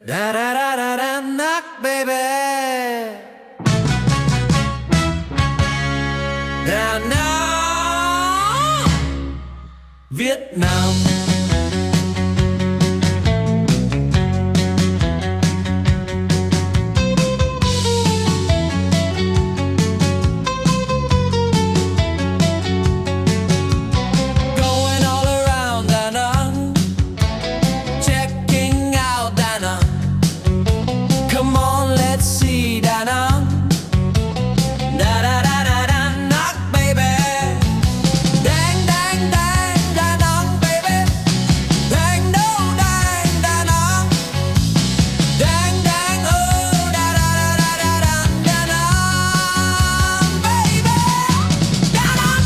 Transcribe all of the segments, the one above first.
Da da da da da knock, baby. Danang, Việt Nam. Going all around Danang, checking out Danang. Come on, let's see Danang. Da da da da da knock, baby. Dang dang dang Danang, baby. Dang no dang Danang. Dang dang oh da da da da da Danang, baby. Danang.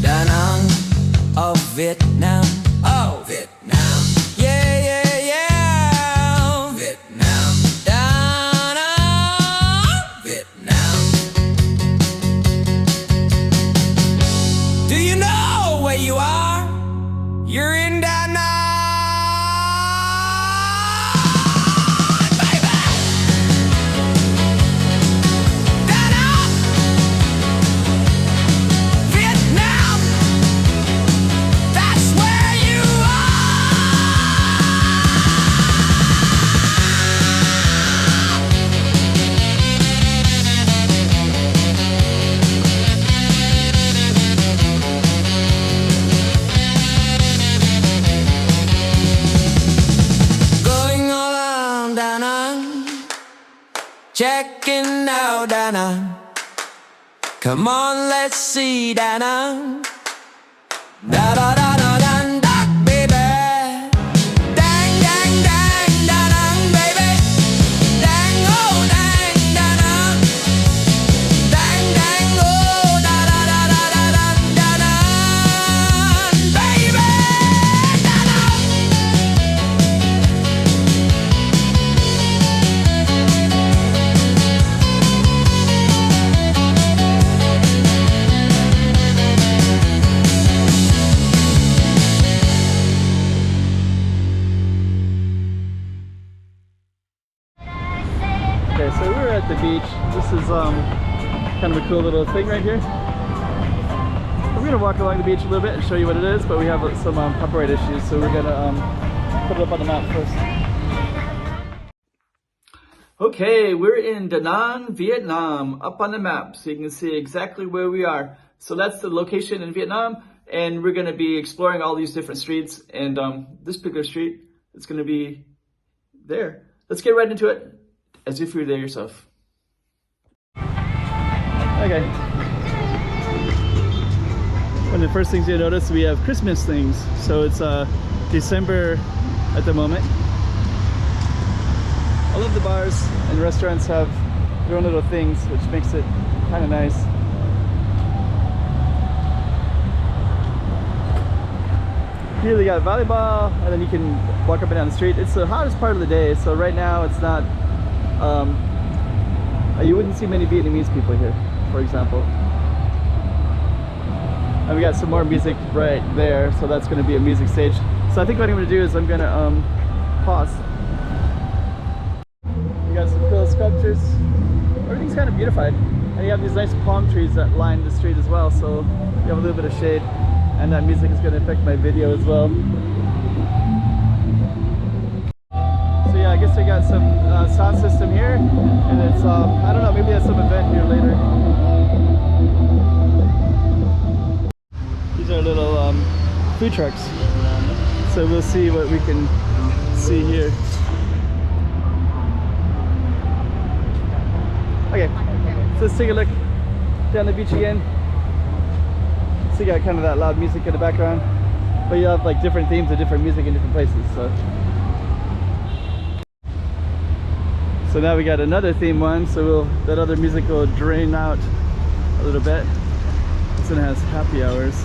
Danang of Vietnam. Oh, Vietnam. Yeah, yeah, yeah. Vietnam. Danang, Vietnam. Do you know where you are? You're in Danang, baby. Danang, Vietnam. That's where you going all around Danang, checking out Danang. Come on, let's see Danang. Da da da da da da, baby. Dang dang dang Danang, baby. Dang oh dang Danang. Dang dang oh da da da da da da Danang, baby. Danang. Okay, so we're at the beach. This is kind of a cool little thing right here. We're gonna walk along the beach a little bit and show you what it is, but we have some copyright issues, so we're gonna put it up on the map first. Okay, we're in Danang, Vietnam, up on the map, so you can see exactly where we are. So that's the location in Vietnam, and we're gonna be exploring all these different streets, and this particular street is gonna be there. Let's get right into it, as if you're there yourself. Okay. One of the first things you'll notice, we have Christmas things. So it's December at the moment. All of the bars and restaurants have their own little things, which makes it kind of nice. Here they got volleyball, and then you can walk up and down the street. It's the hottest part of the day, so right now it's not, you wouldn't see many Vietnamese people here, for example. And we got some more music right there, so that's going to be a music stage. So I think what I'm going to do is I'm going to pause. We got some cool sculptures. Everything's kind of beautified. And you have these nice palm trees that line the street as well, so you have a little bit of shade. And that music is going to affect my video as well. So yeah, I guess we got some sound system here, and it's I don't know, maybe there's some event here later. These are little food trucks, so we'll see what we can see here. Okay, so let's take a look down the beach again. So you got kind of that loud music in the background, but you have like different themes of different music in different places. So now we got another theme one, so that other music will drain out a little bit. This one has happy hours.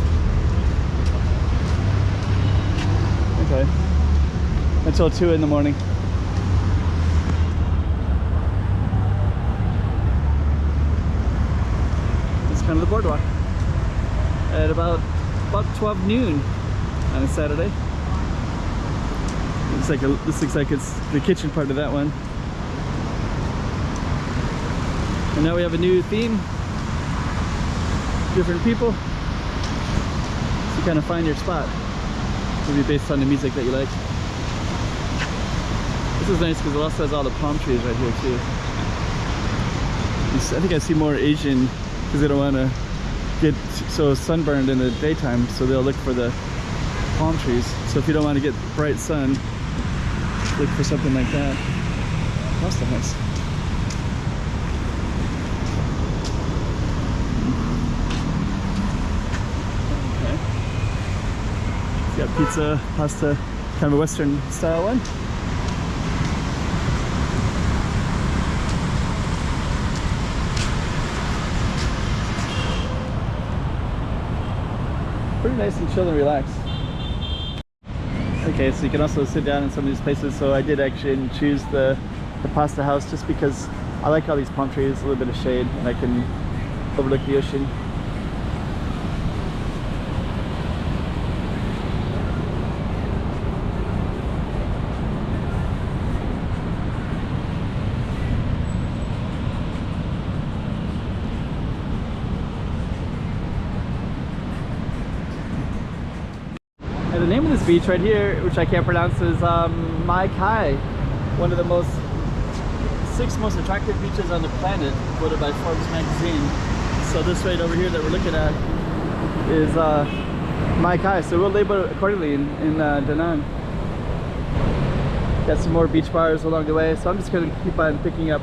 Okay. Until 2 in the morning. onto the boardwalk at about 12 noon on a Saturday. This looks like it's the kitchen part of that one. And now we have a new theme. Different people. So you kind of find your spot. It'll be based on the music that you like. This is nice because it also has all the palm trees right here too. I think I see more Asian because they don't want to get so sunburned in the daytime, so they'll look for the palm trees. So if you don't want to get bright sun, look for something like that. That's nice. Okay. So you got pizza, pasta, kind of a Western style one. Pretty nice and chill and relaxed. Okay, so you can also sit down in some of these places. So I did actually choose the pasta house just because I like all these palm trees, a little bit of shade, and I can overlook the ocean. And the name of this beach right here, which I can't pronounce, is Mai Kai, one of the 6 most attractive beaches on the planet, voted by Forbes magazine. So this right over here that we're looking at is Mai Kai, so we'll label it accordingly in Danang. Got some more beach bars along the way, so I'm just going to keep on picking up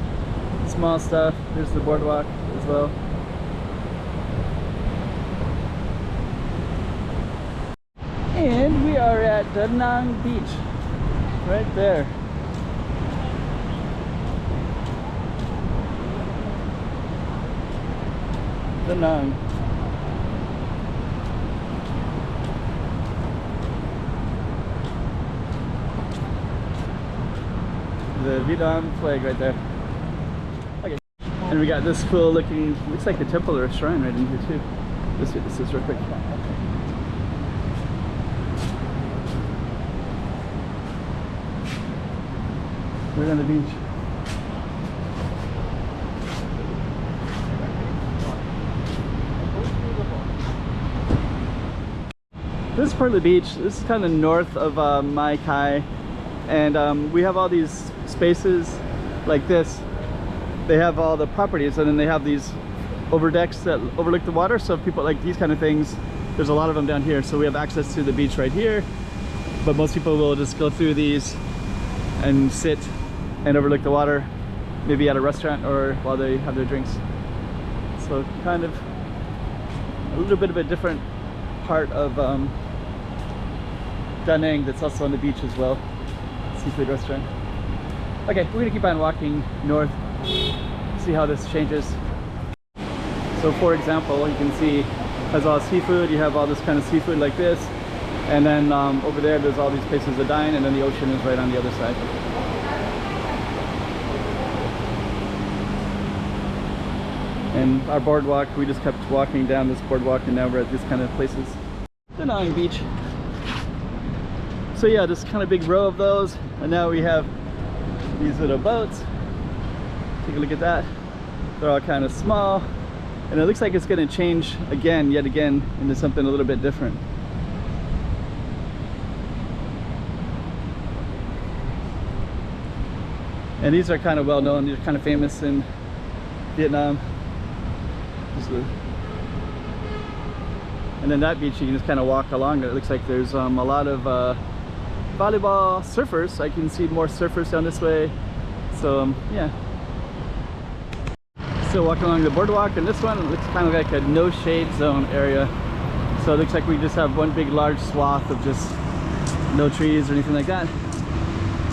small stuff. There's the boardwalk as well. And we are at Danang Beach, right there. Danang. The Vietnam flag right there. Okay. And we got this cool looking, looks like a temple or a shrine right in here too. Let's see what this is real quick. We're on the beach. This is part of the beach. This is kind of north of Mai Kai, and we have all these spaces like this. They have all the properties, and then they have these overdecks that overlook the water. So if people like these kind of things, there's a lot of them down here. So we have access to the beach right here, but most people will just go through these and sit and overlook the water, maybe at a restaurant or while they have their drinks. So kind of a little bit of a different part of Danang that's also on the beach as well. Seafood restaurant. Okay, we're gonna keep on walking north, see how this changes. So for example, you can see has all seafood. You have all this kind of seafood like this, and then over there's all these places to dine, and then the ocean is right on the other side. And our boardwalk, we just kept walking down this boardwalk, and now we're at these kind of places. Danang Beach. So yeah, this kind of big row of those, and now we have these little boats. Take a look at that. They're all kind of small, and it looks like it's going to change again, yet again, into something a little bit different. And these are kind of well known. They're kind of famous in Vietnam. And then that beach, you can just kind of walk along it. It looks like there's a lot of volleyball surfers. I can see more surfers down this way. So yeah. Still walking along the boardwalk, and this one looks kind of like a no shade zone area. So it looks like we just have one big large swath of just no trees or anything like that.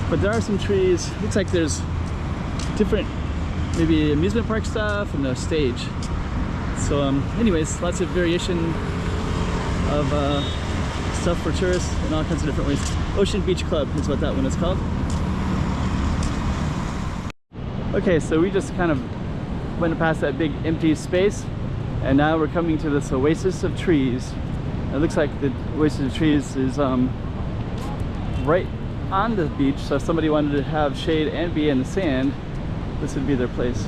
But there are some trees. Looks like there's different maybe amusement park stuff and a stage. So anyways, lots of variation of stuff for tourists in all kinds of different ways. Ocean Beach Club is what that one is called. Okay, so we just kind of went past that big empty space, And now we're coming to this oasis of trees. It looks like the oasis of trees is right on the beach, so if somebody wanted to have shade and be in the sand, this would be their place.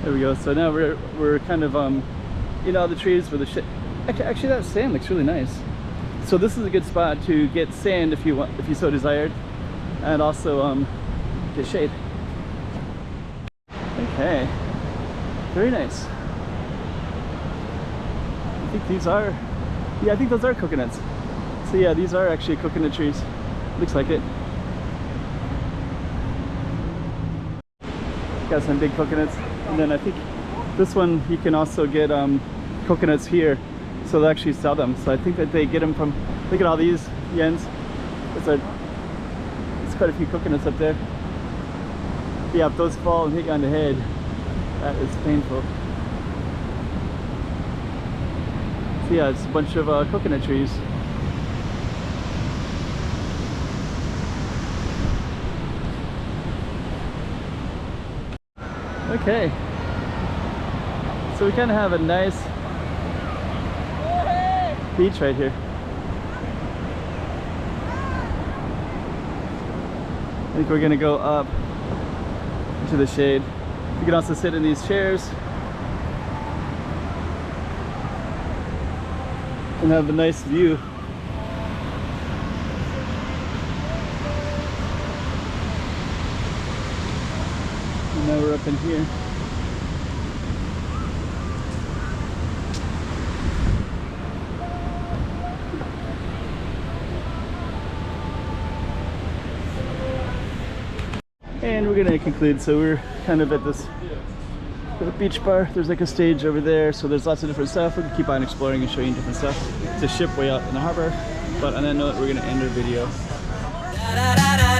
There we go. So now we're kind of in all the trees where the shit. Actually, that sand looks really nice. So this is a good spot to get sand if you so desired, and also get shade. Okay, very nice. I think these are, yeah, I think those are coconuts. So yeah, these are actually coconut trees. Looks like it. Got some big coconuts, and then I think this one you can also get coconuts here, so they'll actually sell them. So I think that they get them from, look at all these yens. It's quite a few coconuts up there. Yeah, if those fall and hit you on the head, that is painful. So yeah, it's a bunch of coconut trees. Okay, so we kind of have a nice beach right here. I think we're gonna go up to the shade. You can also sit in these chairs and have a nice view. And now we're up in here. And we're gonna conclude. So we're kind of at this beach bar. There's like a stage over there, so there's lots of different stuff. We can keep on exploring and showing you different stuff. It's a ship way out in the harbor. But on that note, we're gonna end our video. Da, da, da, da.